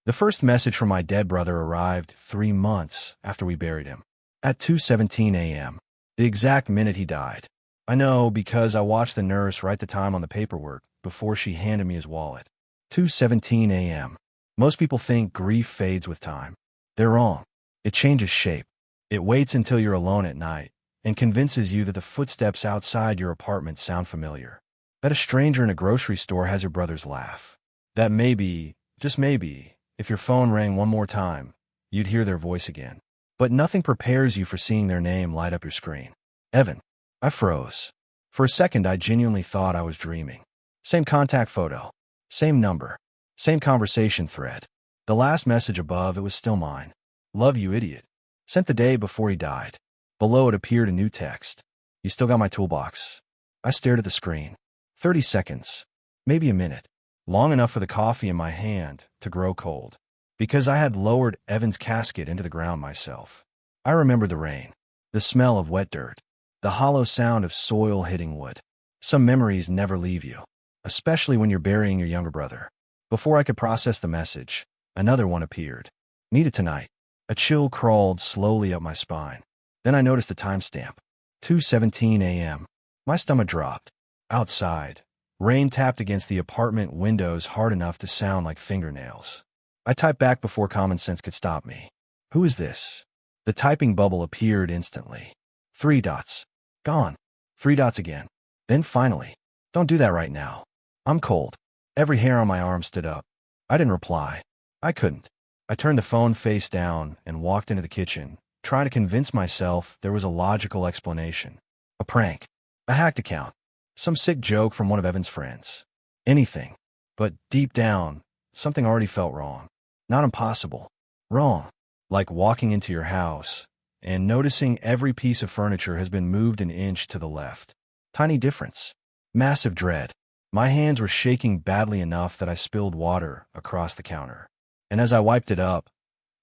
The first message from my dead brother arrived 3 months after we buried him. At 2:17 a.m., the exact minute he died. I know because I watched the nurse write the time on the paperwork before she handed me his wallet. 2:17 a.m. Most people think grief fades with time. They're wrong. It changes shape. It waits until you're alone at night and convinces you that the footsteps outside your apartment sound familiar. That a stranger in a grocery store has your brother's laugh. That maybe, just maybe, if your phone rang one more time, you'd hear their voice again. But nothing prepares you for seeing their name light up your screen. Evan. I froze. For a second, I genuinely thought I was dreaming. Same contact photo. Same number. Same conversation thread. The last message above, it was still mine. Love you, idiot. Sent the day before he died. Below it appeared a new text. You still got my toolbox. I stared at the screen. 30 seconds. Maybe a minute. Long enough for the coffee in my hand to grow cold. Because I had lowered Evan's casket into the ground myself. I remembered the rain. The smell of wet dirt. The hollow sound of soil hitting wood. Some memories never leave you. Especially when you're burying your younger brother. Before I could process the message, another one appeared. Needed tonight. A chill crawled slowly up my spine. Then I noticed the timestamp. 2:17 a.m. My stomach dropped. Outside, rain tapped against the apartment windows hard enough to sound like fingernails. I typed back before common sense could stop me. Who is this? The typing bubble appeared instantly. 3 dots. Gone. 3 dots again. Then finally. Don't do that right now. I'm cold. Every hair on my arm stood up. I didn't reply. I couldn't. I turned the phone face down and walked into the kitchen, trying to convince myself there was a logical explanation. A prank. A hacked account. Some sick joke from one of Evan's friends. Anything. But deep down, something already felt wrong. Not impossible. Wrong. Like walking into your house and noticing every piece of furniture has been moved an inch to the left. Tiny difference. Massive dread. My hands were shaking badly enough that I spilled water across the counter. And as I wiped it up,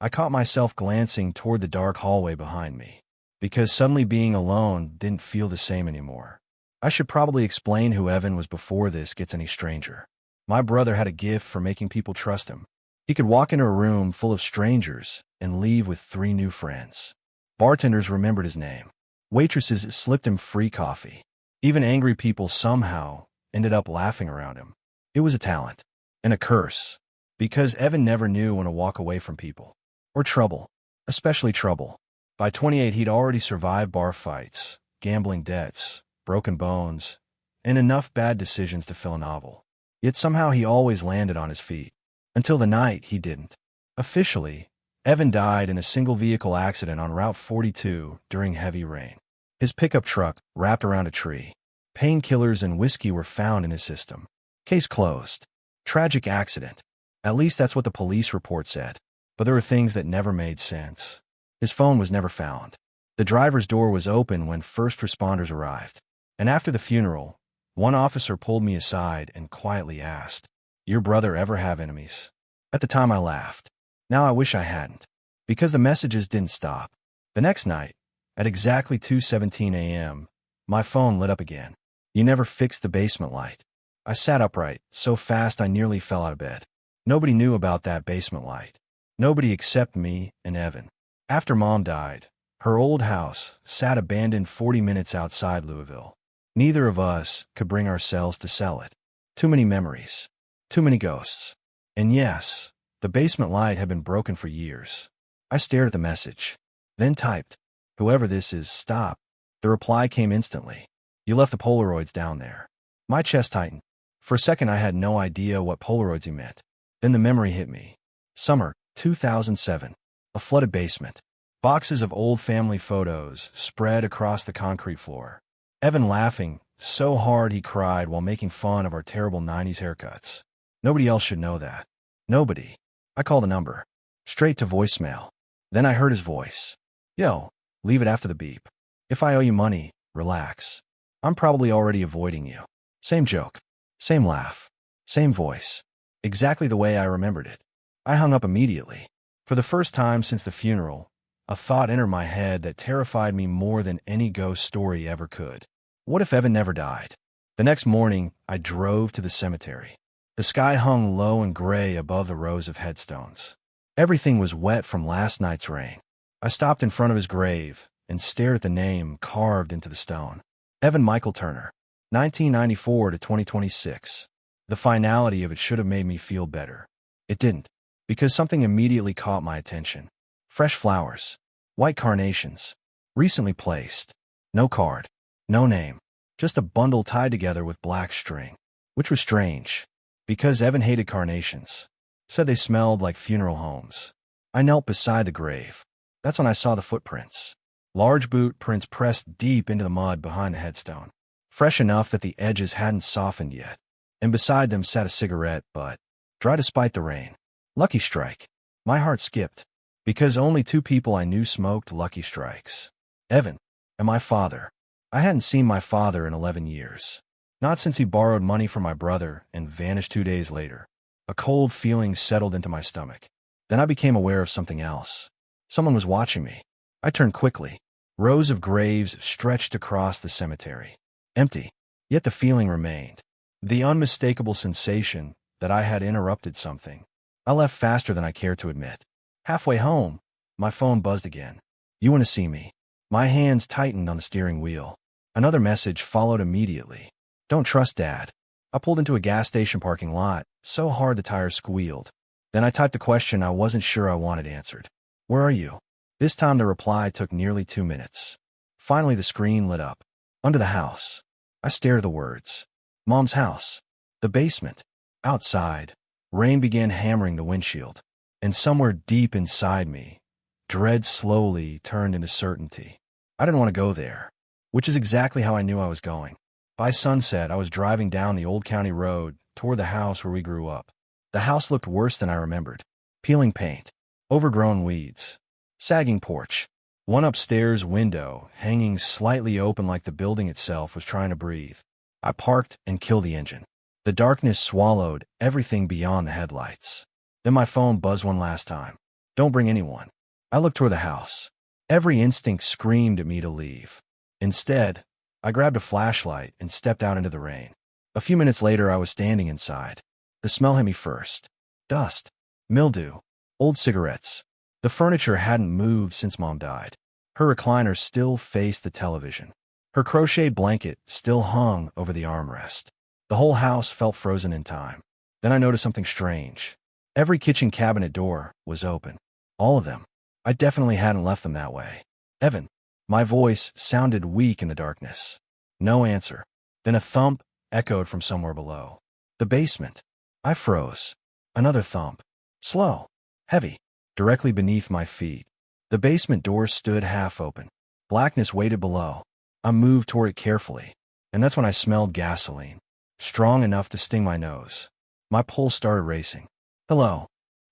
I caught myself glancing toward the dark hallway behind me. Because suddenly being alone didn't feel the same anymore. I should probably explain who Evan was before this gets any stranger. My brother had a gift for making people trust him. He could walk into a room full of strangers and leave with 3 new friends. Bartenders remembered his name. Waitresses slipped him free coffee. Even angry people somehow ended up laughing around him. It was a talent. And a curse. Because Evan never knew when to walk away from people. Or trouble. Especially trouble. By 28, he'd already survived bar fights, gambling debts, broken bones, and enough bad decisions to fill a novel. Yet somehow he always landed on his feet. Until the night he didn't. Officially, Evan died in a single-vehicle accident on Route 42 during heavy rain. His pickup truck wrapped around a tree. Painkillers and whiskey were found in his system. Case closed. Tragic accident. At least that's what the police report said. But there were things that never made sense. His phone was never found. The driver's door was open when first responders arrived. And after the funeral, one officer pulled me aside and quietly asked, "Your brother ever have enemies?" At the time I laughed. Now I wish I hadn't. Because the messages didn't stop. The next night, at exactly 2:17 a.m., my phone lit up again. You never fixed the basement light. I sat upright, so fast I nearly fell out of bed. Nobody knew about that basement light. Nobody except me and Evan. After Mom died, her old house sat abandoned 40 minutes outside Louisville. Neither of us could bring ourselves to sell it. Too many memories. Too many ghosts. And yes, the basement light had been broken for years. I stared at the message. Then typed, "Whoever this is, stop." The reply came instantly. "You left the Polaroids down there." My chest tightened. For a second I had no idea what Polaroids he meant. Then the memory hit me. Summer 2007. A flooded basement. Boxes of old family photos spread across the concrete floor. Evan laughing so hard he cried while making fun of our terrible 90s haircuts. Nobody else should know that. Nobody. I called a number. Straight to voicemail. Then I heard his voice. "Yo, leave it after the beep. If I owe you money, relax. I'm probably already avoiding you." Same joke. Same laugh. Same voice. Exactly the way I remembered it. I hung up immediately. For the first time since the funeral, a thought entered my head that terrified me more than any ghost story ever could. What if Evan never died? The next morning, I drove to the cemetery. The sky hung low and gray above the rows of headstones. Everything was wet from last night's rain. I stopped in front of his grave and stared at the name carved into the stone. Evan Michael Turner, 1994 to 2026. The finality of it should have made me feel better. It didn't, because something immediately caught my attention. Fresh flowers, white carnations, recently placed. No card, no name, just a bundle tied together with black string, which was strange, because Evan hated carnations. Said they smelled like funeral homes. I knelt beside the grave. That's when I saw the footprints. Large boot prints pressed deep into the mud behind the headstone, fresh enough that the edges hadn't softened yet. And beside them sat a cigarette butt, dry despite the rain. Lucky Strike. My heart skipped, because only two people I knew smoked Lucky Strikes. Evan and my father. I hadn't seen my father in 11 years. Not since he borrowed money from my brother and vanished 2 days later. A cold feeling settled into my stomach. Then I became aware of something else. Someone was watching me. I turned quickly. Rows of graves stretched across the cemetery. Empty, yet the feeling remained. The unmistakable sensation that I had interrupted something. I left faster than I cared to admit. Halfway home, my phone buzzed again. You want to see me? My hands tightened on the steering wheel. Another message followed immediately. Don't trust Dad. I pulled into a gas station parking lot, so hard the tires squealed. Then I typed a question I wasn't sure I wanted answered. Where are you? This time the reply took nearly 2 minutes. Finally the screen lit up. Under the house. I stared at the words. Mom's house. The basement. Outside. Rain began hammering the windshield. And somewhere deep inside me, dread slowly turned into certainty. I didn't want to go there, which is exactly how I knew I was going. By sunset, I was driving down the old county road toward the house where we grew up. The house looked worse than I remembered. Peeling paint, overgrown weeds, sagging porch, one upstairs window hanging slightly open like the building itself was trying to breathe. I parked and killed the engine. The darkness swallowed everything beyond the headlights. Then my phone buzzed one last time. Don't bring anyone. I looked toward the house. Every instinct screamed at me to leave. Instead, I grabbed a flashlight and stepped out into the rain. A few minutes later, I was standing inside. The smell hit me first. Dust, mildew, old cigarettes. The furniture hadn't moved since Mom died. Her recliner still faced the television. Her crocheted blanket still hung over the armrest. The whole house felt frozen in time. Then I noticed something strange. Every kitchen cabinet door was open. All of them. I definitely hadn't left them that way. Evan. My voice sounded weak in the darkness. No answer. Then a thump echoed from somewhere below. The basement. I froze. Another thump. Slow. Heavy. Directly beneath my feet. The basement door stood half open. Blackness waited below. I moved toward it carefully. And that's when I smelled gasoline. Strong enough to sting my nose. My pulse started racing. Hello.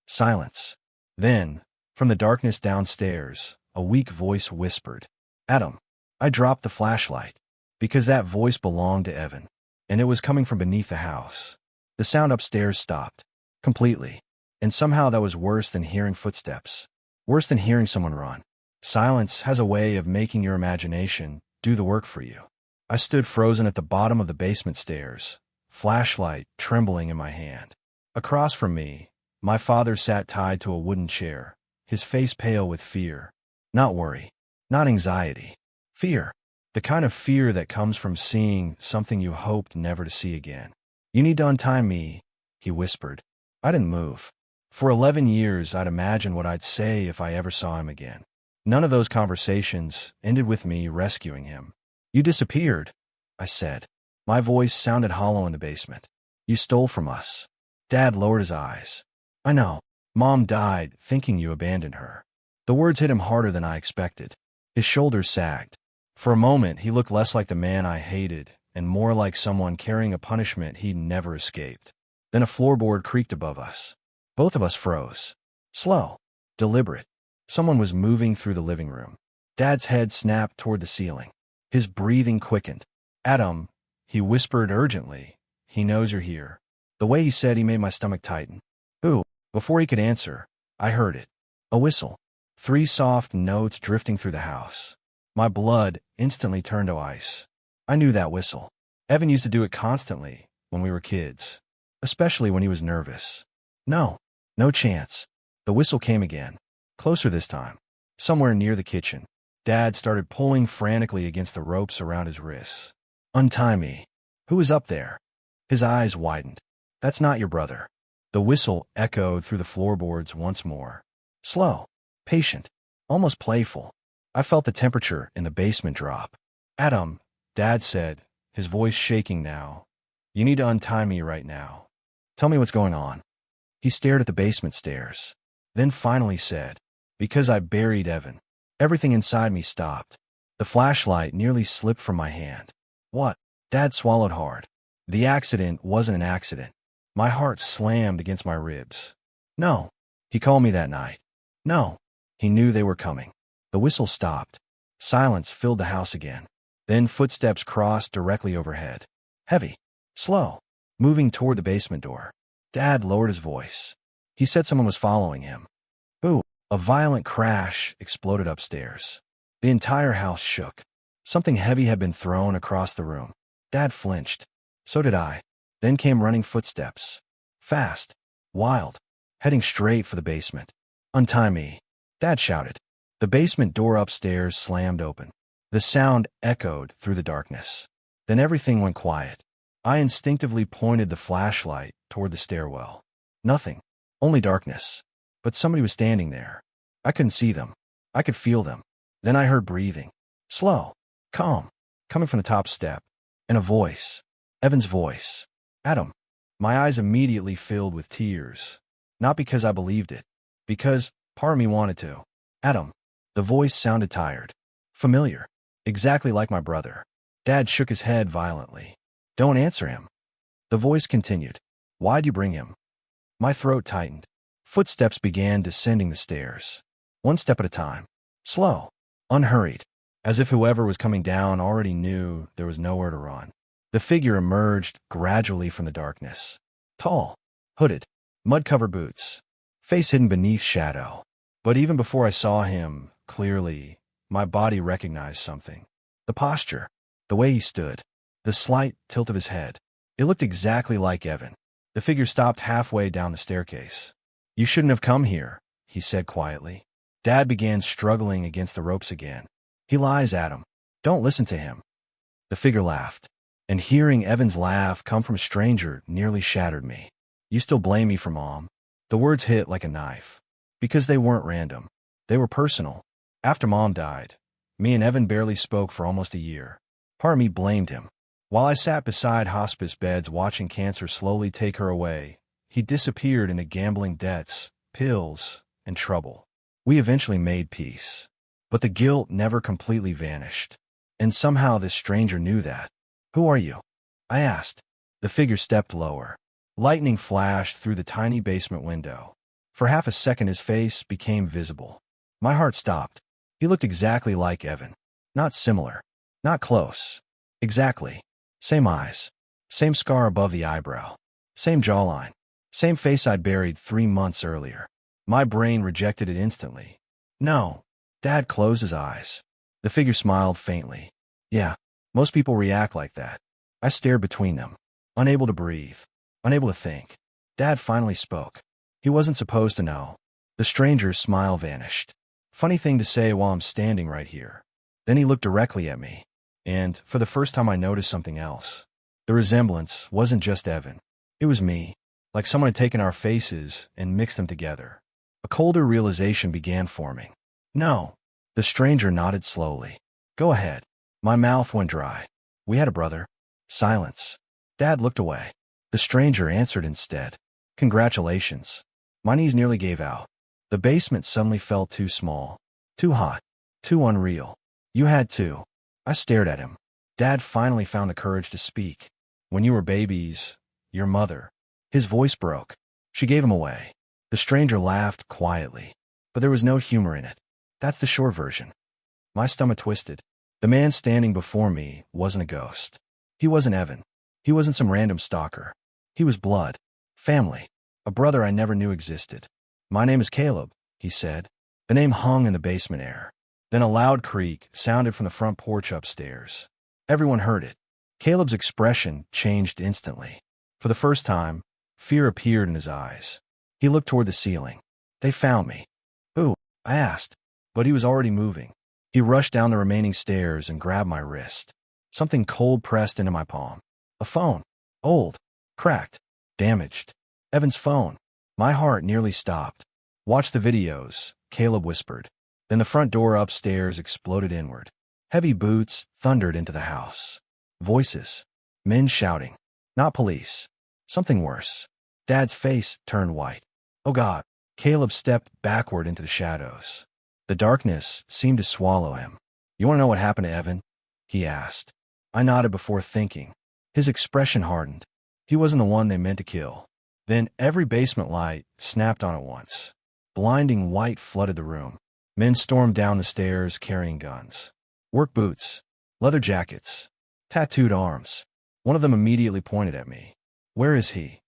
Silence. Then, from the darkness downstairs, a weak voice whispered. Adam. I dropped the flashlight. Because that voice belonged to Evan. And it was coming from beneath the house. The sound upstairs stopped. Completely. And somehow that was worse than hearing footsteps. Worse than hearing someone run. Silence has a way of making your imagination do the work for you. I stood frozen at the bottom of the basement stairs, flashlight trembling in my hand. Across from me, my father sat tied to a wooden chair, his face pale with fear. Not worry. Not anxiety. Fear. The kind of fear that comes from seeing something you hoped never to see again. You need to untie me, he whispered. I didn't move. For 11 years, I'd imagined what I'd say if I ever saw him again. None of those conversations ended with me rescuing him. You disappeared, I said. My voice sounded hollow in the basement. You stole from us. Dad lowered his eyes. I know. Mom died thinking you abandoned her. The words hit him harder than I expected. His shoulders sagged. For a moment, he looked less like the man I hated and more like someone carrying a punishment he'd never escaped. Then a floorboard creaked above us. Both of us froze. Slow. Deliberate. Someone was moving through the living room. Dad's head snapped toward the ceiling. His breathing quickened. Adam, he whispered urgently. He knows you're here. The way he said he made my stomach tighten. Who? Before he could answer, I heard it. A whistle. 3 soft notes drifting through the house. My blood instantly turned to ice. I knew that whistle. Evan used to do it constantly when we were kids. especially when he was nervous. No, no chance. The whistle came again, closer this time, somewhere near the kitchen. Dad started pulling frantically against the ropes around his wrists. Untie me. Who is up there? His eyes widened. That's not your brother. The whistle echoed through the floorboards once more. Slow, patient, almost playful. I felt the temperature in the basement drop. Adam, Dad said, his voice shaking now. You need to untie me right now. Tell me what's going on. He stared at the basement stairs, then finally said, because I buried Evan. Everything inside me stopped. The flashlight nearly slipped from my hand. What? Dad swallowed hard. The accident wasn't an accident. My heart slammed against my ribs. No. He called me that night. No. He knew they were coming. The whistle stopped. Silence filled the house again. Then footsteps crossed directly overhead. Heavy. Slow. Moving toward the basement door. Dad lowered his voice. He said someone was following him. Who? A violent crash exploded upstairs. The entire house shook. Something heavy had been thrown across the room. Dad flinched. So did I. Then came running footsteps. Fast. Wild. Heading straight for the basement. Untie me. Dad shouted. The basement door upstairs slammed open. The sound echoed through the darkness. Then everything went quiet. I instinctively pointed the flashlight toward the stairwell. Nothing. Only darkness. But somebody was standing there. I couldn't see them. I could feel them. Then I heard breathing. Slow. Calm. Coming from the top step. And a voice. Evan's voice. Adam. My eyes immediately filled with tears. Not because I believed it. Because part of me wanted to. Adam. The voice sounded tired. Familiar. Exactly like my brother. Dad shook his head violently. Don't answer him. The voice continued. Why'd you bring him? My throat tightened. Footsteps began descending the stairs. One step at a time. Slow. Unhurried. As if whoever was coming down already knew there was nowhere to run. The figure emerged gradually from the darkness. Tall. Hooded. Mud-covered boots. Face hidden beneath shadow. But even before I saw him clearly, my body recognized something. The posture. The way he stood. The slight tilt of his head. It looked exactly like Evan. The figure stopped halfway down the staircase. You shouldn't have come here, he said quietly. Dad began struggling against the ropes again. He lies, Adam. Don't listen to him. The figure laughed. And hearing Evan's laugh come from a stranger nearly shattered me. You still blame me for Mom? The words hit like a knife. Because they weren't random. They were personal. After Mom died, me and Evan barely spoke for almost a year. Part of me blamed him. While I sat beside hospice beds watching cancer slowly take her away, he disappeared into gambling debts, pills, and trouble. We eventually made peace. But the guilt never completely vanished. And somehow this stranger knew that. Who are you? I asked. The figure stepped lower. Lightning flashed through the tiny basement window. For half a second his face became visible. My heart stopped. He looked exactly like Evan. Not similar. Not close. Exactly. Same eyes. Same scar above the eyebrow. Same jawline. Same face I'd buried 3 months earlier. My brain rejected it instantly. No. Dad closed his eyes. The figure smiled faintly. Yeah, most people react like that. I stared between them, unable to breathe, unable to think. Dad finally spoke. He wasn't supposed to know. The stranger's smile vanished. Funny thing to say while I'm standing right here. Then he looked directly at me. And, for the first time I noticed something else. The resemblance wasn't just Evan. It was me. Like someone had taken our faces and mixed them together. A colder realization began forming. No. The stranger nodded slowly. Go ahead. My mouth went dry. We had a brother. Silence. Dad looked away. The stranger answered instead. Congratulations. My knees nearly gave out. The basement suddenly felt too small. Too hot. Too unreal. You had too. I stared at him. Dad finally found the courage to speak. When you were babies, your mother. His voice broke. She gave him away. The stranger laughed quietly. But there was no humor in it. That's the short version. My stomach twisted. The man standing before me wasn't a ghost. He wasn't Evan. He wasn't some random stalker. He was blood. Family. A brother I never knew existed. My name is Caleb, he said. The name hung in the basement air. Then a loud creak sounded from the front porch upstairs. Everyone heard it. Caleb's expression changed instantly. For the first time, Fear appeared in his eyes. He looked toward the ceiling. They found me. Who? I asked, but he was already moving. He rushed down the remaining stairs and grabbed my wrist. Something cold pressed into my palm. A phone. Old. Cracked. Damaged. Evan's phone. My heart nearly stopped. Watch the videos, Caleb whispered. Then the front door upstairs exploded inward. Heavy boots thundered into the house. Voices. Men shouting. Not police. Something worse. Dad's face turned white. Oh God. Caleb stepped backward into the shadows. The darkness seemed to swallow him. You want to know what happened to Evan? He asked. I nodded before thinking. His expression hardened. He wasn't the one they meant to kill. Then every basement light snapped on at once. Blinding white flooded the room. Men stormed down the stairs carrying guns. Work boots. Leather jackets. Tattooed arms. One of them immediately pointed at me. Where is he?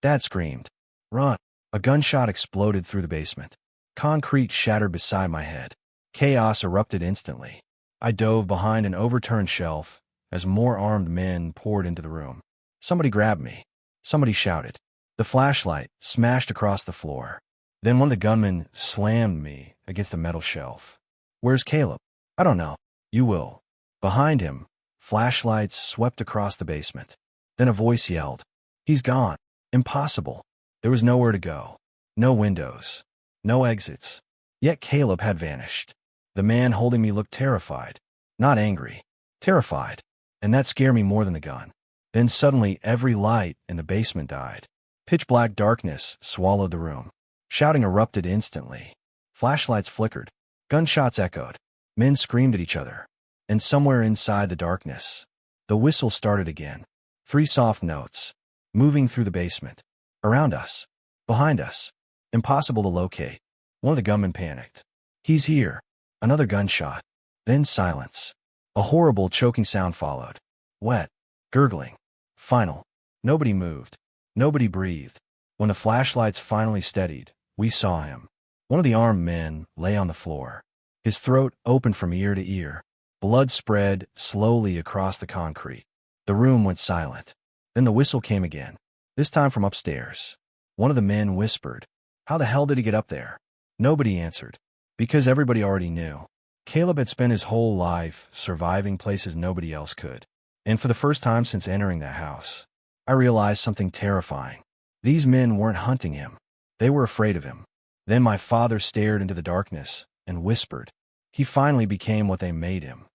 Dad screamed. Run. A gunshot exploded through the basement. Concrete shattered beside my head. Chaos erupted instantly. I dove behind an overturned shelf as more armed men poured into the room. Somebody grabbed me. Somebody shouted. The flashlight smashed across the floor. Then one of the gunmen slammed me against a metal shelf. Where's Caleb? I don't know. You will. Behind him, flashlights swept across the basement. Then a voice yelled. He's gone. Impossible. There was nowhere to go. No windows. No exits. Yet Caleb had vanished. The man holding me looked terrified. Not angry. Terrified. And that scared me more than the gun. Then suddenly every light in the basement died. Pitch-black darkness swallowed the room. Shouting erupted instantly. Flashlights flickered. Gunshots echoed. Men screamed at each other. And somewhere inside the darkness, the whistle started again. 3 soft notes. Moving through the basement. Around us. Behind us. Impossible to locate. One of the gunmen panicked. He's here. Another gunshot. Then silence. A horrible choking sound followed. Wet. Gurgling. Final. Nobody moved. Nobody breathed. When the flashlights finally steadied, we saw him. One of the armed men lay on the floor. His throat opened from ear to ear. Blood spread slowly across the concrete. The room went silent. Then the whistle came again. This time from upstairs. One of the men whispered. How the hell did he get up there? Nobody answered. Because everybody already knew. Caleb had spent his whole life surviving places nobody else could. And for the first time since entering that house, I realized something terrifying. These men weren't hunting him. They were afraid of him. Then my father stared into the darkness and whispered. He finally became what they made him.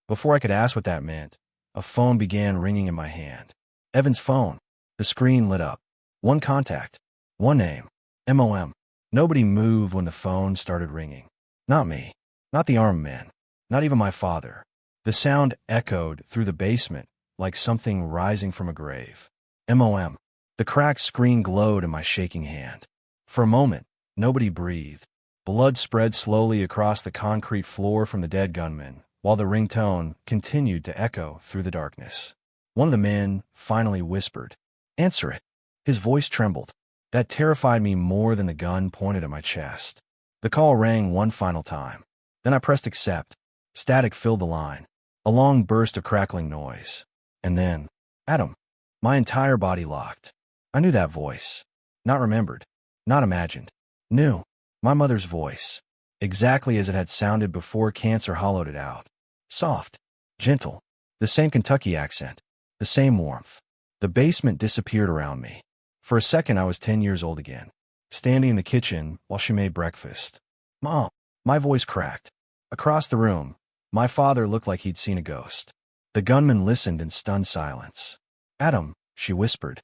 Before I could ask what that meant, a phone began ringing in my hand. Evan's phone. The screen lit up. One contact. One name. MOM. Nobody moved when the phone started ringing. Not me. Not the armed men. Not even my father. The sound echoed through the basement like something rising from a grave. MOM. The cracked screen glowed in my shaking hand. For a moment, nobody breathed. Blood spread slowly across the concrete floor from the dead gunman, while the ringtone continued to echo through the darkness. One of the men finally whispered, "Answer it." His voice trembled. That terrified me more than the gun pointed at my chest. The call rang one final time. Then I pressed accept. Static filled the line. A long burst of crackling noise. And then, Adam. My entire body locked. I knew that voice. Not remembered. Not imagined. Knew. My mother's voice. Exactly as it had sounded before cancer hollowed it out. Soft. Gentle. The same Kentucky accent. The same warmth. The basement disappeared around me. For a second I was 10 years old again. Standing in the kitchen while she made breakfast. Mom. My voice cracked. Across the room, my father looked like he'd seen a ghost. The gunman listened in stunned silence. Adam, she whispered.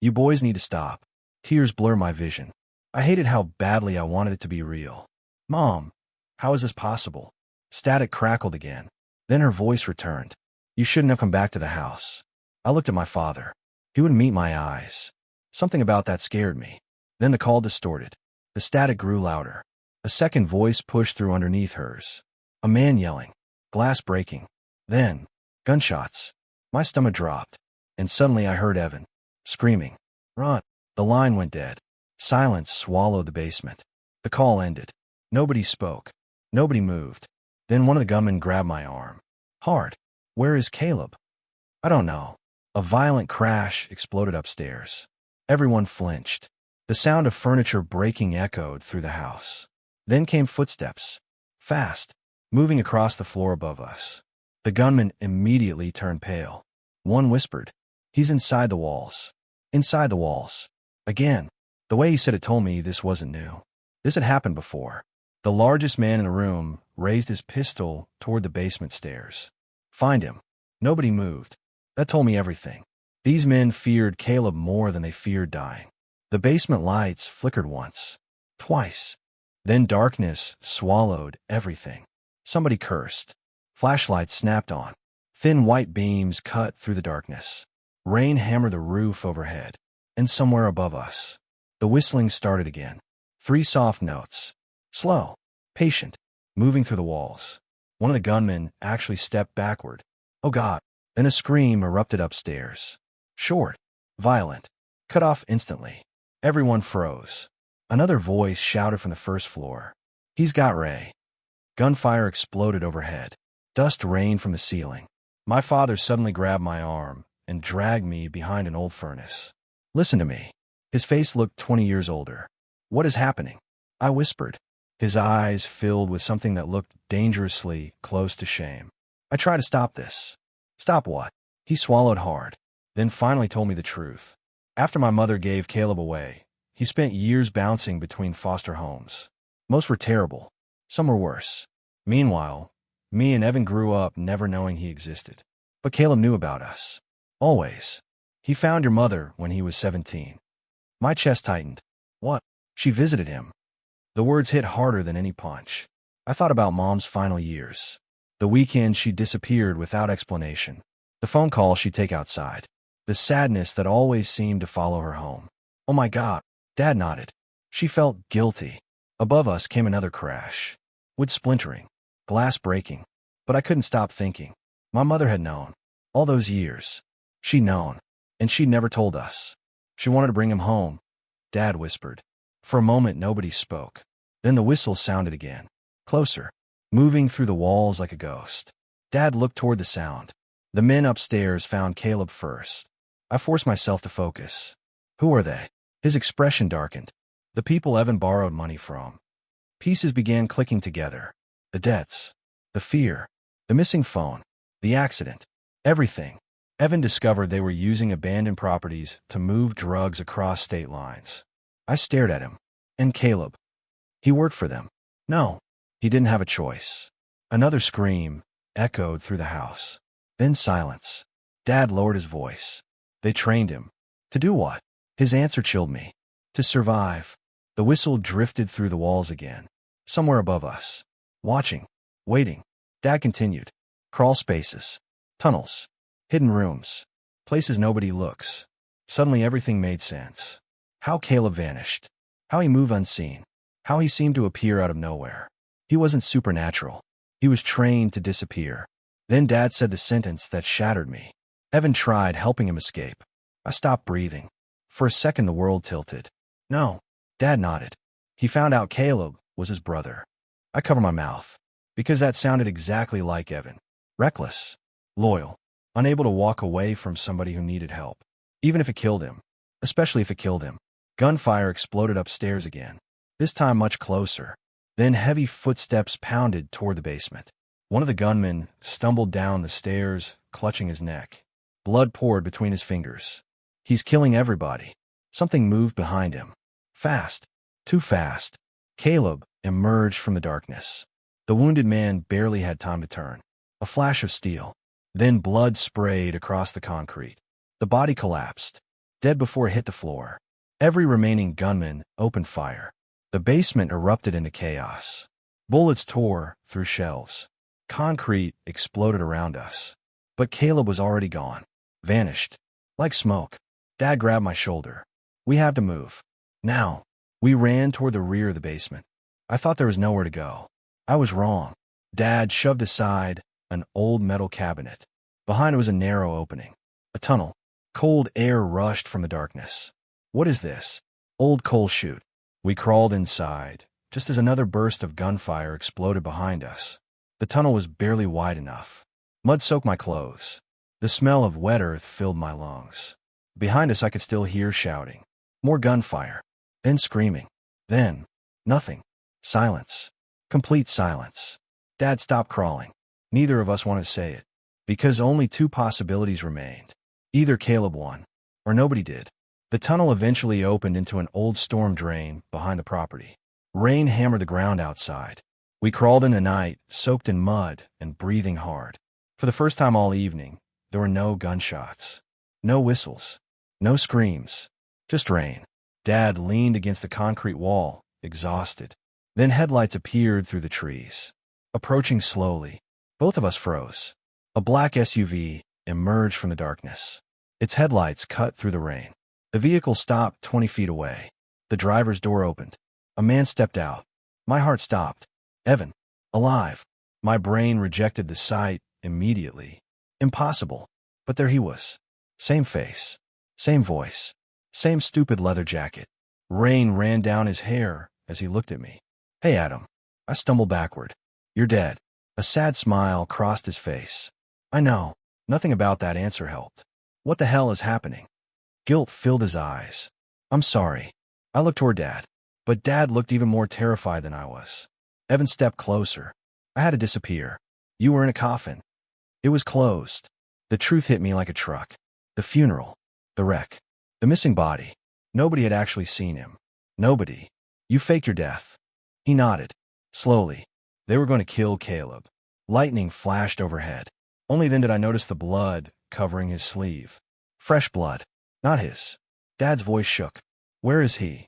You boys need to stop. Tears blur my vision. I hated how badly I wanted it to be real. Mom, how is this possible? Static crackled again. Then her voice returned. You shouldn't have come back to the house. I looked at my father. He wouldn't meet my eyes. Something about that scared me. Then the call distorted. The static grew louder. A second voice pushed through underneath hers. A man yelling. Glass breaking. Then, gunshots. My stomach dropped. And suddenly I heard Evan. Screaming. Run. The line went dead. Silence swallowed the basement. The call ended. Nobody spoke. Nobody moved. Then one of the gunmen grabbed my arm. Hard. Where is Caleb? I don't know. A violent crash exploded upstairs. Everyone flinched. The sound of furniture breaking echoed through the house. Then came footsteps. Fast, moving across the floor above us. The gunman immediately turned pale. One whispered, "He's inside the walls." Inside the walls. Again. The way he said it told me this wasn't new. This had happened before. The largest man in the room raised his pistol toward the basement stairs. Find him. Nobody moved. That told me everything. These men feared Caleb more than they feared dying. The basement lights flickered once. Twice. Then darkness swallowed everything. Somebody cursed. Flashlights snapped on. Thin white beams cut through the darkness. Rain hammered the roof overhead. And somewhere above us, the whistling started again. 3 soft notes. Slow. Patient. Moving through the walls. One of the gunmen actually stepped backward. Oh God. Then a scream erupted upstairs. Short. Violent. Cut off instantly. Everyone froze. Another voice shouted from the first floor. He's got Ray. Gunfire exploded overhead. Dust rained from the ceiling. My father suddenly grabbed my arm and dragged me behind an old furnace. Listen to me. His face looked 20 years older. What is happening? I whispered. His eyes filled with something that looked dangerously close to shame. I tried to stop this. Stop what? He swallowed hard, then finally told me the truth. After my mother gave Caleb away, he spent years bouncing between foster homes. Most were terrible. Some were worse. Meanwhile, me and Evan grew up never knowing he existed. But Caleb knew about us. Always. He found your mother when he was 17. My chest tightened. What? She visited him. The words hit harder than any punch. I thought about Mom's final years. The weekend she disappeared without explanation. The phone call she'd take outside. The sadness that always seemed to follow her home. Oh my God. Dad nodded. She felt guilty. Above us came another crash. Wood splintering. Glass breaking. But I couldn't stop thinking. My mother had known. All those years. She'd known. And she'd never told us. She wanted to bring him home. Dad whispered. For a moment, nobody spoke. Then the whistle sounded again. Closer. Moving through the walls like a ghost. Dad looked toward the sound. The men upstairs found Caleb first. I forced myself to focus. Who are they? His expression darkened. The people Evan borrowed money from. Pieces began clicking together. The debts. The fear. The missing phone. The accident. Everything. Evan discovered they were using abandoned properties to move drugs across state lines. I stared at him. And Caleb. He worked for them. No, he didn't have a choice. Another scream echoed through the house. Then silence. Dad lowered his voice. They trained him. To do what? His answer chilled me. To survive. The whistle drifted through the walls again. Somewhere above us. Watching. Waiting. Dad continued. Crawl spaces. Tunnels. Hidden rooms. Places nobody looks. Suddenly everything made sense. How Caleb vanished. How he moved unseen. How he seemed to appear out of nowhere. He wasn't supernatural. He was trained to disappear. Then Dad said the sentence that shattered me. Evan tried helping him escape. I stopped breathing. For a second the world tilted. No. Dad nodded. He found out Caleb was his brother. I covered my mouth. Because that sounded exactly like Evan. Reckless. Loyal. Unable to walk away from somebody who needed help. Even if it killed him. Especially if it killed him. Gunfire exploded upstairs again. This time much closer. Then heavy footsteps pounded toward the basement. One of the gunmen stumbled down the stairs, clutching his neck. Blood poured between his fingers. He's killing everybody. Something moved behind him. Fast. Too fast. Caleb emerged from the darkness. The wounded man barely had time to turn. A flash of steel. Then blood sprayed across the concrete. The body collapsed. Dead before it hit the floor. Every remaining gunman opened fire. The basement erupted into chaos. Bullets tore through shelves. Concrete exploded around us. But Caleb was already gone. Vanished. Like smoke. Dad grabbed my shoulder. We have to move. Now. We ran toward the rear of the basement. I thought there was nowhere to go. I was wrong. Dad shoved aside an old metal cabinet. Behind it was a narrow opening. A tunnel. Cold air rushed from the darkness. What is this? Old coal chute. We crawled inside, just as another burst of gunfire exploded behind us. The tunnel was barely wide enough. Mud soaked my clothes. The smell of wet earth filled my lungs. Behind us I could still hear shouting. More gunfire. Then screaming. Then, nothing. Silence. Complete silence. Dad stopped crawling. Neither of us wanted to say it, because only two possibilities remained. Either Caleb won, or nobody did. The tunnel eventually opened into an old storm drain behind the property. Rain hammered the ground outside. We crawled in the night, soaked in mud and breathing hard. For the first time all evening, there were no gunshots, no whistles, no screams, just rain. Dad leaned against the concrete wall, exhausted. Then headlights appeared through the trees. Approaching slowly, both of us froze. A black SUV emerged from the darkness. Its headlights cut through the rain. The vehicle stopped 20 feet away. The driver's door opened. A man stepped out. My heart stopped. Evan. Alive. My brain rejected the sight immediately. Impossible. But there he was. Same face. Same voice. Same stupid leather jacket. Rain ran down his hair as he looked at me. Hey, Adam. I stumbled backward. You're dead. A sad smile crossed his face. I know. Nothing about that answer helped. What the hell is happening? Guilt filled his eyes. I'm sorry. I looked toward Dad. But Dad looked even more terrified than I was. Evan stepped closer. I had to disappear. You were in a coffin. It was closed. The truth hit me like a truck. The funeral. The wreck. The missing body. Nobody had actually seen him. Nobody. You faked your death. He nodded. Slowly. They were going to kill Caleb. Lightning flashed overhead. Only then did I notice the blood covering his sleeve. Fresh blood. Not his. Dad's voice shook. Where is he?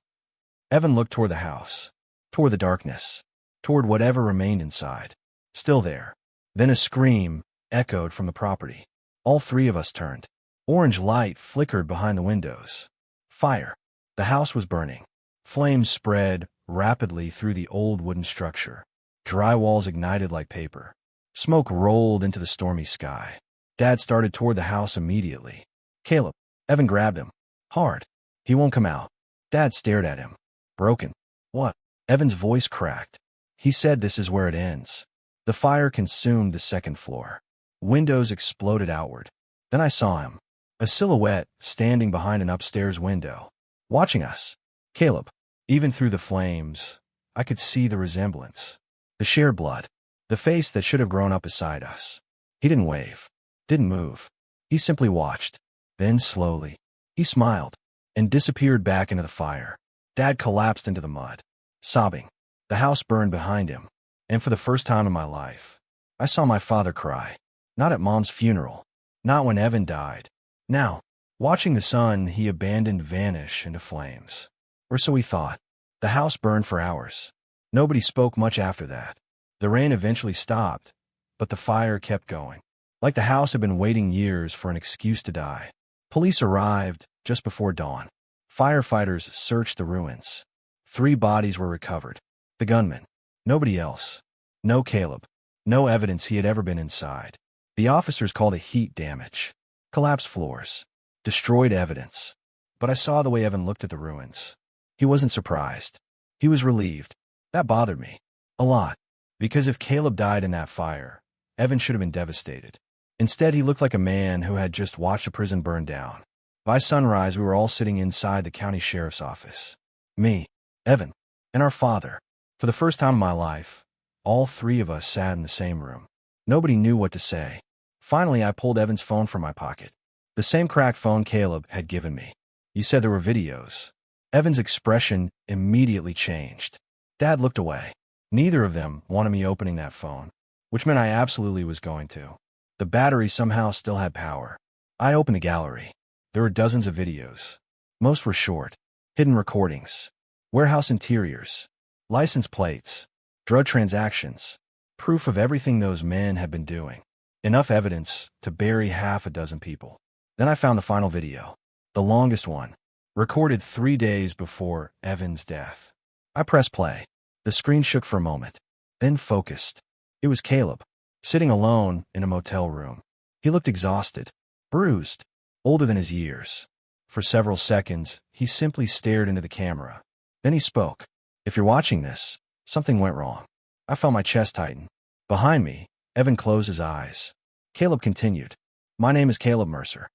Evan looked toward the house. Toward the darkness. Toward whatever remained inside. Still there. Then a scream echoed from the property. All three of us turned. Orange light flickered behind the windows. Fire. The house was burning. Flames spread rapidly through the old wooden structure. Dry walls ignited like paper. Smoke rolled into the stormy sky. Dad started toward the house immediately. Caleb. Evan grabbed him. Hard. He won't come out. Dad stared at him. Broken. What? Evan's voice cracked. He said this is where it ends. The fire consumed the second floor. Windows exploded outward. Then I saw him. A silhouette standing behind an upstairs window. Watching us. Caleb. Even through the flames, I could see the resemblance. The shared blood. The face that should have grown up beside us. He didn't wave. Didn't move. He simply watched. Then slowly, he smiled and disappeared back into the fire. Dad collapsed into the mud, sobbing. The house burned behind him. And for the first time in my life, I saw my father cry. Not at Mom's funeral. Not when Evan died. Now, watching the son he abandoned vanish into flames. Or so we thought. The house burned for hours. Nobody spoke much after that. The rain eventually stopped, but the fire kept going. Like the house had been waiting years for an excuse to die. Police arrived just before dawn. Firefighters searched the ruins. 3 bodies were recovered. The gunman. Nobody else. No Caleb. No evidence he had ever been inside. The officers called it heat damage. Collapsed floors. Destroyed evidence. But I saw the way Evan looked at the ruins. He wasn't surprised. He was relieved. That bothered me. A lot. Because if Caleb died in that fire, Evan should have been devastated. Instead, he looked like a man who had just watched a prison burn down. By sunrise, we were all sitting inside the county sheriff's office. Me, Evan, and our father. For the first time in my life, all 3 of us sat in the same room. Nobody knew what to say. Finally, I pulled Evan's phone from my pocket. The same cracked phone Caleb had given me. You said there were videos. Evan's expression immediately changed. Dad looked away. Neither of them wanted me opening that phone, which meant I absolutely was going to. The battery somehow still had power. I opened the gallery. There were dozens of videos. Most were short, hidden recordings, warehouse interiors, license plates, drug transactions, proof of everything those men had been doing. Enough evidence to bury half a dozen people. Then I found the final video, the longest one, recorded 3 days before Evan's death. I pressed play. The screen shook for a moment, then focused. It was Caleb, sitting alone in a motel room. He looked exhausted, bruised, older than his years. For several seconds, he simply stared into the camera. Then he spoke. If you're watching this, something went wrong. I felt my chest tighten. Behind me, Evan closed his eyes. Caleb continued. My name is Caleb Mercer.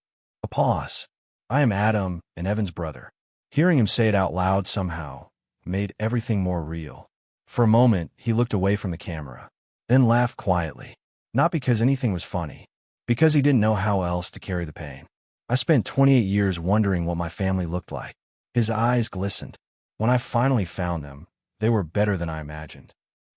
A pause. I am Adam and Evan's brother. Hearing him say it out loud somehow made everything more real. For a moment, he looked away from the camera, then laughed quietly. Not because anything was funny, because he didn't know how else to carry the pain. I spent 28 years wondering what my family looked like. His eyes glistened. When I finally found them, they were better than I imagined.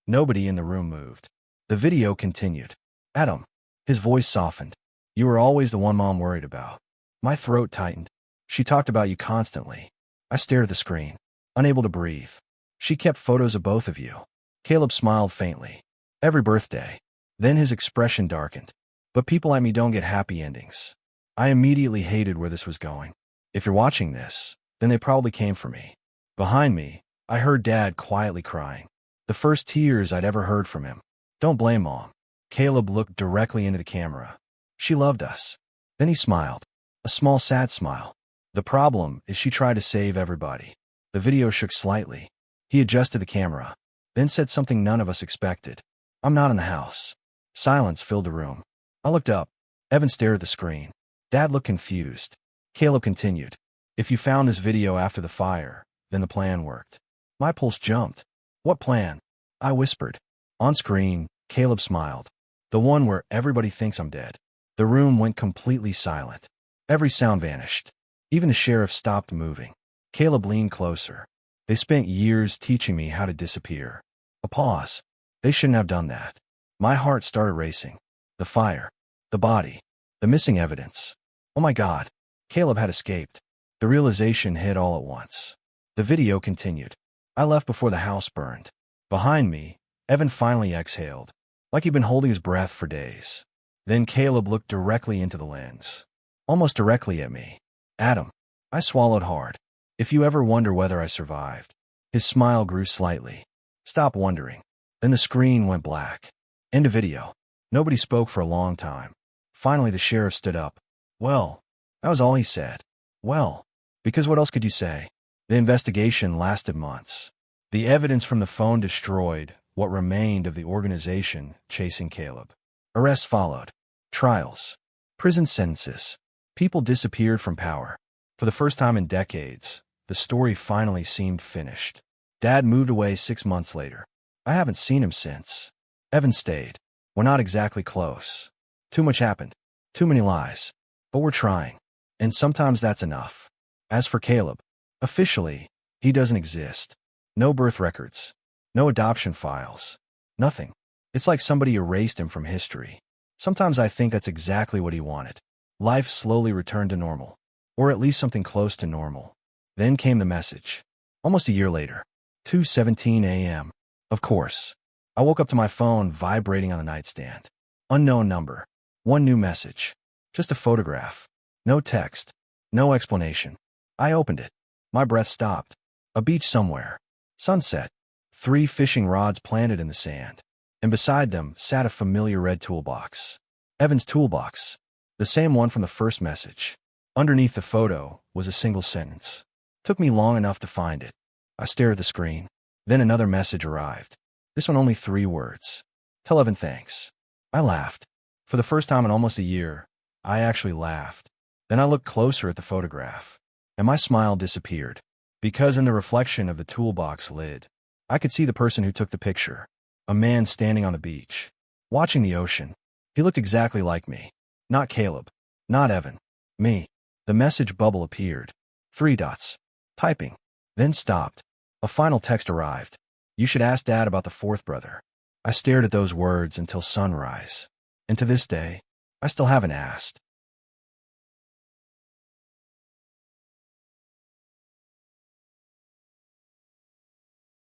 Nobody in the room moved. The video continued. Adam. His voice softened. You were always the one Mom worried about. My throat tightened. She talked about you constantly. I stared at the screen, unable to breathe. She kept photos of both of you. Caleb smiled faintly. Every birthday. Then his expression darkened. But people like me don't get happy endings. I immediately hated where this was going. If you're watching this, then they probably came for me. Behind me, I heard Dad quietly crying. The first tears I'd ever heard from him. Don't blame Mom. Caleb looked directly into the camera. She loved us. Then he smiled. A small sad smile. The problem is she tried to save everybody. The video shook slightly. He adjusted the camera, then said something none of us expected. I'm not in the house. Silence filled the room. I looked up. Evan stared at the screen. Dad looked confused. Caleb continued. If you found this video after the fire, then the plan worked. My pulse jumped. What plan? I whispered. On screen, Caleb smiled. The one where everybody thinks I'm dead. The room went completely silent. Every sound vanished. Even the sheriff stopped moving. Caleb leaned closer. They spent years teaching me how to disappear. A pause. They shouldn't have done that. My heart started racing. The fire. The body. The missing evidence. Oh my God. Caleb had escaped. The realization hit all at once. The video continued. I left before the house burned. Behind me, Evan finally exhaled, like he'd been holding his breath for days. Then Caleb looked directly into the lens. Almost directly at me. Adam. I swallowed hard. If you ever wonder whether I survived. His smile grew slightly. Stop wondering. Then the screen went black. End of video. Nobody spoke for a long time. Finally, the sheriff stood up. Well, that was all he said. Well, because what else could you say? The investigation lasted months. The evidence from the phone destroyed what remained of the organization chasing Caleb. Arrests followed. Trials. Prison sentences. People disappeared from power. For the first time in decades, the story finally seemed finished. Dad moved away 6 months later. I haven't seen him since. Evan stayed. We're not exactly close. Too much happened. Too many lies. But we're trying. And sometimes that's enough. As for Caleb, officially, he doesn't exist. No birth records. No adoption files. Nothing. It's like somebody erased him from history. Sometimes I think that's exactly what he wanted. Life slowly returned to normal. Or at least something close to normal. Then came the message. Almost a year later. 2:17 a.m. Of course. I woke up to my phone vibrating on the nightstand. Unknown number. One new message. Just a photograph. No text. No explanation. I opened it. My breath stopped. A beach somewhere. Sunset. 3 fishing rods planted in the sand. And beside them sat a familiar red toolbox. Evan's toolbox. The same one from the first message. Underneath the photo was a single sentence. Took me long enough to find it. I stared at the screen. Then another message arrived. This one only 3 words. Tell Evan thanks. I laughed. For the first time in almost a year, I actually laughed. Then I looked closer at the photograph. And my smile disappeared. Because in the reflection of the toolbox lid, I could see the person who took the picture. A man standing on the beach, watching the ocean. He looked exactly like me. Not Caleb. Not Evan. Me. The message bubble appeared. 3 dots. Typing. Then stopped. A final text arrived. You should ask Dad about the 4th brother. I stared at those words until sunrise. And to this day, I still haven't asked.